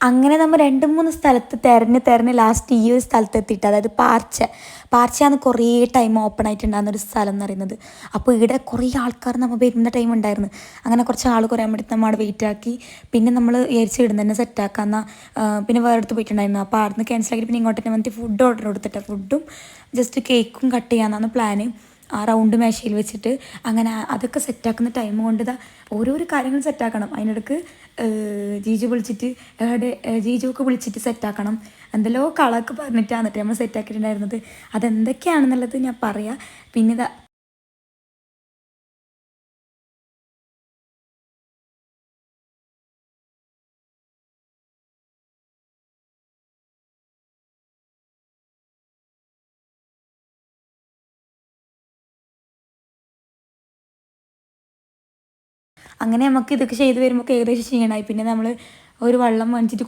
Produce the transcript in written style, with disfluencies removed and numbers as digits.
അങ്ങനെ നമ്മൾ 2-3 സ്ഥലത്ത് തിരഞ്ഞ് ലാസ്റ്റ് ഈ ഒരു സ്ഥലത്ത് എത്തിയിട്ട്, അതായത് പാർച്ചയാണ് കുറേ ടൈം ഓപ്പൺ ആയിട്ടുണ്ടാകുന്ന ഒരു സ്ഥലം എന്ന് പറയുന്നത്. അപ്പോൾ ഇവിടെ കുറേ ആൾക്കാർ നമ്മൾ വരുന്ന ടൈം ഉണ്ടായിരുന്നു. അങ്ങനെ കുറച്ച് ആൾ കുറയാൻ വേണ്ടി നമ്മൾ അവിടെ വെയിറ്റ് ആക്കി. പിന്നെ നമ്മൾ വിചാരിച്ച് ഇടുന്ന തന്നെ സെറ്റാക്കാമെന്നാൽ പിന്നെ വേറെ അടുത്ത് പോയിട്ടുണ്ടായിരുന്നു. അപ്പോൾ അവിടെ നിന്ന് ക്യാൻസൽ ആക്കിയിട്ട് പിന്നെ ഇങ്ങോട്ട് തന്നെ വന്നിട്ട് ഫുഡ് ഓർഡർ കൊടുത്തിട്ട് ഫുഡും ജസ്റ്റ് കേക്കും കട്ട് ചെയ്യാമെന്നാണ് പ്ലാന്. ആ റൗണ്ട് മേശയിൽ വെച്ചിട്ട് അങ്ങനെ അതൊക്കെ സെറ്റാക്കുന്ന ടൈം കൊണ്ട് ഓരോരോ കാര്യങ്ങൾ സെറ്റാക്കണം. അതിനിടയ്ക്ക് ജീജുവൊക്കെ വിളിച്ചിട്ട് സെറ്റാക്കണം. എന്തെല്ലോ കളൊക്കെ പറഞ്ഞിട്ടാണ് എന്നിട്ട് നമ്മൾ സെറ്റാക്കിയിട്ടുണ്ടായിരുന്നത്. അതെന്തൊക്കെയാണെന്നുള്ളത് ഞാൻ പറയാം. പിന്നെ അങ്ങനെ നമുക്ക് ഇതൊക്കെ ചെയ്ത് വരുമ്പോൾ ഏകദേശം ക്ഷീണമായി. പിന്നെ നമ്മൾ ഒരു വെള്ളം വാങ്ങിച്ചിട്ട്